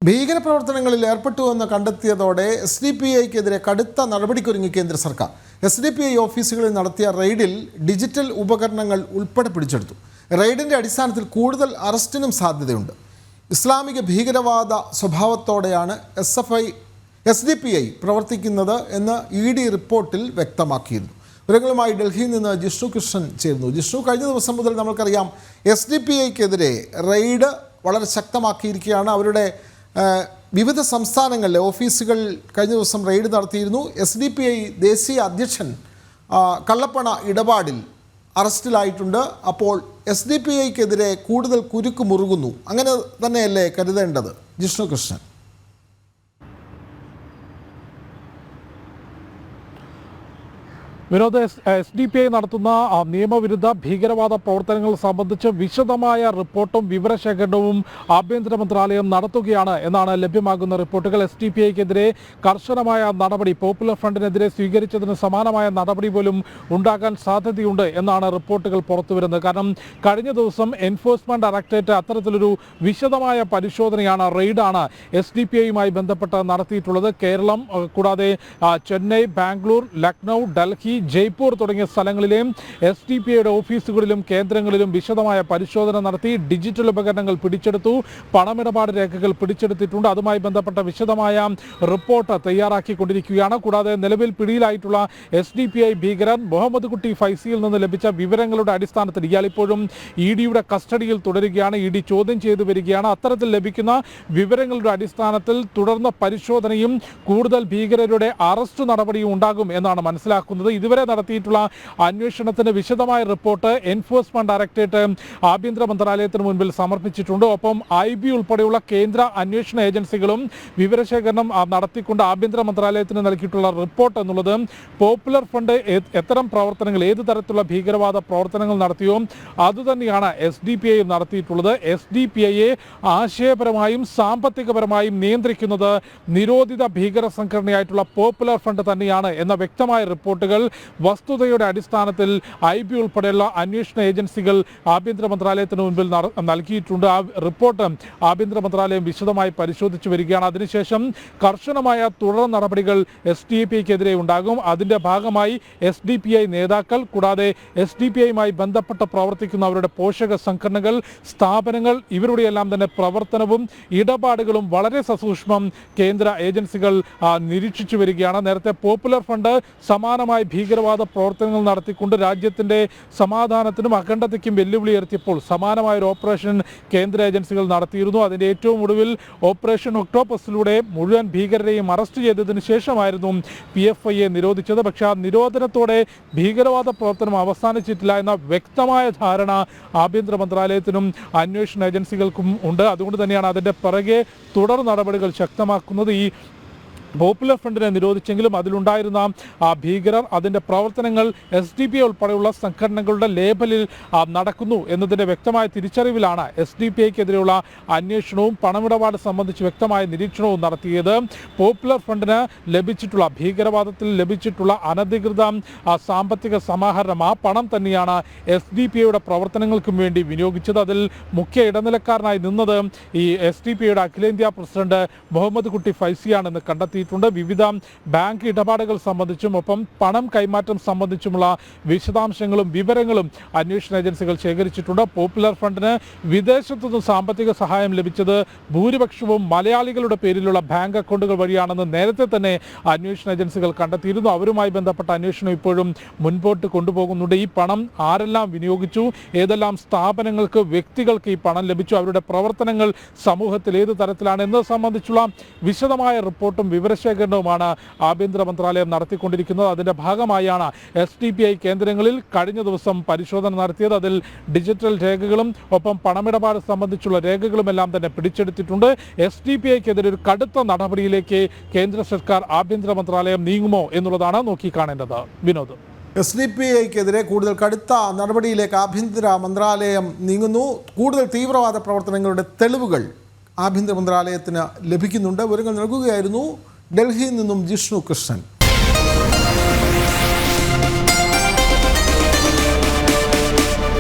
ഭീകരപ്രവർത്തനങ്ങളിൽ ഏർപ്പെട്ടുവെന്ന് കണ്ടെത്തിയതോടെ SDPIക്കെതിരെ കടുത്ത നടപടിക്കൊരുങ്ങി കേന്ദ്ര സർക്കാർ. SDPI ഓഫീസുകളിൽ നടത്തിയ റെയ്ഡിൽ ഡിജിറ്റൽ ഉപകരണങ്ങൾ ഉൾപ്പെടെ പിടിച്ചെടുത്തു. റെയ്ഡിൻ്റെ അടിസ്ഥാനത്തിൽ കൂടുതൽ അറസ്റ്റിനും സാധ്യതയുണ്ട്. ഇസ്ലാമിക ഭീകരവാദ സ്വഭാവത്തോടെയാണ് SDPI പ്രവർത്തിക്കുന്നത് എന്ന് ED റിപ്പോർട്ടിൽ വ്യക്തമാക്കിയിരുന്നു. വിവരങ്ങളുമായി ഡൽഹിയിൽ നിന്ന് ജിഷ്ണു കൃഷ്ണൻ ചേരുന്നു. ജിഷ്ണു, കഴിഞ്ഞ ദിവസം മുതൽ നമ്മൾക്കറിയാം SDPIക്കെതിരെ റെയ്ഡ് വളരെ ശക്തമാക്കിയിരിക്കുകയാണ്. അവരുടെ വിവിധ സംസ്ഥാനങ്ങളിലെ ഓഫീസുകൾ കഴിഞ്ഞ ദിവസം റെയ്ഡ് നടത്തിയിരുന്നു. SDPI ദേശീയ അധ്യക്ഷൻ കള്ളപ്പണ ഇടപാടിൽ അറസ്റ്റിലായിട്ടുണ്ട്. അപ്പോൾ SDPIക്കെതിരെ കൂടുതൽ കുരുക്ക് മുറുകുന്നു, അങ്ങനെ തന്നെയല്ലേ കരുതേണ്ടത്? ജിഷ്ണു കൃഷ്ണൻ. വിനോദ്, SDPI നടത്തുന്ന നിയമവിരുദ്ധ ഭീകരവാദ പ്രവർത്തനങ്ങൾ സംബന്ധിച്ച് വിശദമായ റിപ്പോർട്ടും വിവരശേഖരണവും ആഭ്യന്തര മന്ത്രാലയം നടത്തുകയാണ് എന്നാണ് ലഭ്യമാകുന്ന റിപ്പോർട്ടുകൾ. SDPIക്കെതിരെ കർശനമായ നടപടി പോപ്പുലർ ഫ്രണ്ടിനെതിരെ സ്വീകരിച്ചതിന് സമാനമായ നടപടി പോലും ഉണ്ടാകാൻ സാധ്യതയുണ്ട് എന്നാണ് റിപ്പോർട്ടുകൾ പുറത്തുവരുന്നത്. കാരണം കഴിഞ്ഞ ദിവസം എൻഫോഴ്സ്മെന്റ് ഡയറക്ടറേറ്റ് അത്തരത്തിലൊരു വിശദമായ പരിശോധനയാണ്, റെയ്ഡാണ് SDPIയുമായി ബന്ധപ്പെട്ട് നടത്തിയിട്ടുള്ളത്. കേരളം കൂടാതെ ചെന്നൈ, ബാംഗ്ലൂർ, ലക്നൗ, ഡൽഹി, ജയ്പൂർ തുടങ്ങിയ സ്ഥലങ്ങളിലെയും SDPIയുടെ ഓഫീസുകളിലും കേന്ദ്രങ്ങളിലും വിശദമായ പരിശോധന നടത്തി. ഡിജിറ്റൽ ഉപകരണങ്ങൾ പിടിച്ചെടുത്തു, പണമിടപാട് രേഖകൾ പിടിച്ചെടുത്തിട്ടുണ്ട്. അതുമായി ബന്ധപ്പെട്ട വിശദമായ റിപ്പോർട്ട് തയ്യാറാക്കിക്കൊണ്ടിരിക്കുകയാണ്. കൂടാതെ നിലവിൽ പിടിയിലായിട്ടുള്ള SDPI ഭീകരൻ മുഹമ്മദ് കുട്ടി ഫൈസിയിൽ നിന്ന് ലഭിച്ച വിവരങ്ങളുടെ അടിസ്ഥാനത്തിൽ ഇയാളിപ്പോഴും EDയുടെ കസ്റ്റഡിയിൽ തുടരുകയാണ്. ED ചോദ്യം ചെയ്തു വരികയാണ്. അത്തരത്തിൽ ലഭിക്കുന്ന വിവരങ്ങളുടെ അടിസ്ഥാനത്തിൽ തുടർന്ന പരിശോധനയും കൂടുതൽ ഭീകരരുടെ അറസ്റ്റ് നടപടിയും ഉണ്ടാകും എന്നാണ് മനസ്സിലാക്കുന്നത്. ഇതുവരെ നടത്തിയിട്ടുള്ള അന്വേഷണത്തിന് വിശദമായ റിപ്പോർട്ട് എൻഫോഴ്സ്മെന്റ് ഡയറക്ടറേറ്റ് ആഭ്യന്തര മന്ത്രാലയത്തിന് മുൻപിൽ സമർപ്പിച്ചിട്ടുണ്ട്. ഒപ്പം IB ഉൾപ്പെടെയുള്ള കേന്ദ്ര അന്വേഷണ ഏജൻസികളും വിവരശേഖരണം നടത്തിക്കൊണ്ട് ആഭ്യന്തര മന്ത്രാലയത്തിന് നൽകിയിട്ടുള്ള റിപ്പോർട്ട് എന്നുള്ളത് പോപ്പുലർ ഫ്രണ്ട് എത്തരം പ്രവർത്തനങ്ങൾ, ഏത് തരത്തിലുള്ള ഭീകരവാദ പ്രവർത്തനങ്ങൾ നടത്തിയോ അതുതന്നെയാണ് SDPI നടത്തിയിട്ടുള്ളത്. SDPIയെ ആശയപരമായും സാമ്പത്തികപരമായും നിയന്ത്രിക്കുന്നത് നിരോധിത ഭീകര സംഘടനയായിട്ടുള്ള പോപ്പുലർ ഫ്രണ്ട് തന്നെയാണ് എന്ന വ്യക്തമായ റിപ്പോർട്ടുകൾ വസ്തുതയുടെ അടിസ്ഥാനത്തിൽ IB ഉൾപ്പെടെയുള്ള അന്വേഷണ ഏജൻസികൾ ആഭ്യന്തര മന്ത്രാലയത്തിന് മുൻപിൽ നൽകിയിട്ടുണ്ട്. ആ റിപ്പോർട്ട് ആഭ്യന്തര മന്ത്രാലയം വിശദമായി പരിശോധിച്ചു വരികയാണ്. അതിനുശേഷം കർശനമായ തുടർ നടപടികൾ SDPIക്കെതിരെ ഉണ്ടാകും. അതിൻ്റെ ഭാഗമായി SDPI നേതാക്കൾ കൂടാതെ SDPIയുമായി ബന്ധപ്പെട്ട് പ്രവർത്തിക്കുന്ന അവരുടെ പോഷക സംഘടനകൾ, സ്ഥാപനങ്ങൾ, ഇവരുടെയെല്ലാം തന്നെ പ്രവർത്തനവും ഇടപാടുകളും വളരെ സസൂക്ഷ്മം കേന്ദ്ര ഏജൻസികൾ നിരീക്ഷിച്ചു വരികയാണ്. നേരത്തെ പോപ്പുലർ ഫ്രണ്ട് സമാനമായി ഭീകരവാദ പ്രവർത്തനങ്ങൾ നടത്തിക്കൊണ്ട് രാജ്യത്തിൻ്റെ സമാധാനത്തിനും അഖണ്ഡതയ്ക്കും വെല്ലുവിളി ഉയർത്തിയപ്പോൾ സമാനമായ ഒരു ഓപ്പറേഷൻ കേന്ദ്ര ഏജൻസികൾ നടത്തിയിരുന്നു. അതിൻ്റെ ഏറ്റവും ഒടുവിൽ ഓപ്പറേഷൻ ഒക്ടോപസിലൂടെ മുഴുവൻ ഭീകരരെയും അറസ്റ്റ് ചെയ്തതിന് ശേഷമായിരുന്നു PFIയെ നിരോധിച്ചത്. പക്ഷേ ആ നിരോധനത്തോടെ ഭീകരവാദ പ്രവർത്തനം അവസാനിച്ചിട്ടില്ല എന്ന വ്യക്തമായ ധാരണ ആഭ്യന്തര മന്ത്രാലയത്തിനും അന്വേഷണ ഏജൻസികൾക്കും ഉണ്ട്. അതുകൊണ്ട് തന്നെയാണ് അതിൻ്റെ പിറകെ തുടർ നടപടികൾ ശക്തമാക്കുന്നത്. ഈ പോപ്പുലർ ഫ്രണ്ടിനെ നിരോധിച്ചെങ്കിലും അതിലുണ്ടായിരുന്ന ഭീകരർ, അതിൻ്റെ പ്രവർത്തനങ്ങൾ SDPI ഉൾപ്പെടെയുള്ള സംഘടനകളുടെ ലേബലിൽ നടക്കുന്നു എന്നതിൻ്റെ വ്യക്തമായ തിരിച്ചറിവിലാണ് SDPIക്കെതിരെയുള്ള അന്വേഷണവും പണമിടപാട് സംബന്ധിച്ച് വ്യക്തമായ നിരീക്ഷണവും നടത്തിയത്. പോപ്പുലർ ഫ്രണ്ടിന് ലഭിച്ചിട്ടുള്ള ഭീകരവാദത്തിൽ ലഭിച്ചിട്ടുള്ള അനധികൃത സാമ്പത്തിക സമാഹരണം, ആ പണം തന്നെയാണ് SDPIയുടെ പ്രവർത്തനങ്ങൾക്കും വേണ്ടി വിനിയോഗിച്ചത്. അതിൽ മുഖ്യ ഇടനിലക്കാരനായി നിന്നത് ഈ SDPIയുടെ അഖിലേന്ത്യാ പ്രസിഡന്റ് മുഹമ്മദ് കുട്ടി ഫൈസിയാണെന്ന് കണ്ടെത്തി. വിവിധ ബാങ്ക് ഇടപാടുകൾ സംബന്ധിച്ചും ഒപ്പം പണം കൈമാറ്റം സംബന്ധിച്ചുമുള്ള വിശദാംശങ്ങളും വിവരങ്ങളും അന്വേഷണ ഏജൻസികൾ ശേഖരിച്ചിട്ടുണ്ട്. പോപ്പുലർ ഫ്രണ്ടിന് വിദേശത്തുനിന്ന് സാമ്പത്തിക സഹായം ലഭിച്ചത് ഭൂരിപക്ഷവും മലയാളികളുടെ പേരിലുള്ള ബാങ്ക് അക്കൗണ്ടുകൾ വഴിയാണെന്ന് നേരത്തെ തന്നെ അന്വേഷണ ഏജൻസികൾ കണ്ടെത്തിയിരുന്നു. അവരുമായി ബന്ധപ്പെട്ട അന്വേഷണം ഇപ്പോഴും മുൻപോട്ട് കൊണ്ടുപോകുന്നുണ്ട്. ഈ പണം ആരെല്ലാം വിനിയോഗിച്ചു, ഏതെല്ലാം സ്ഥാപനങ്ങൾക്ക്, വ്യക്തികൾക്ക് ഈ പണം ലഭിച്ചു, അവരുടെ പ്രവർത്തനങ്ങൾ സമൂഹത്തിൽ ഏത് തരത്തിലാണ് എന്നത് സംബന്ധിച്ചുള്ള വിശദമായ റിപ്പോർട്ടും വിവരശേഖരണവുമാണ് ആഭ്യന്തര മന്ത്രാലയം നടത്തിക്കൊണ്ടിരിക്കുന്നത്. അതിൻ്റെ ഭാഗമായാണ് SDPI കേന്ദ്രങ്ങളിൽ കഴിഞ്ഞ ദിവസം പരിശോധന നടത്തിയത്. അതിൽ ഡിജിറ്റൽ രേഖകളും ഒപ്പം പണമിടപാട് സംബന്ധിച്ചുള്ള രേഖകളുമെല്ലാം തന്നെ പിടിച്ചെടുത്തിട്ടുണ്ട്. SDPIക്കെതിരെ ഒരു കടുത്ത നടപടിയിലേക്ക് കേന്ദ്ര സർക്കാർ, ആഭ്യന്തര മന്ത്രാലയം നീങ്ങുമോ എന്നുള്ളതാണ് നോക്കിക്കാണേണ്ടത്. വിനോദ്, SDPIക്കെതിരെ കൂടുതൽ കടുത്ത നടപടിയിലേക്ക് ആഭ്യന്തര മന്ത്രാലയം നീങ്ങുന്നു. കൂടുതൽ തീവ്രവാദ പ്രവർത്തനങ്ങളുടെ തെളിവുകൾ ആഭ്യന്തര മന്ത്രാലയത്തിന് ലഭിക്കുന്നുണ്ട്. വിവരങ്ങൾ നൽകുകയായിരുന്നു ഡൽഹിയിൽ നിന്നും ജിഷ്ണു കൃഷ്ണൻ.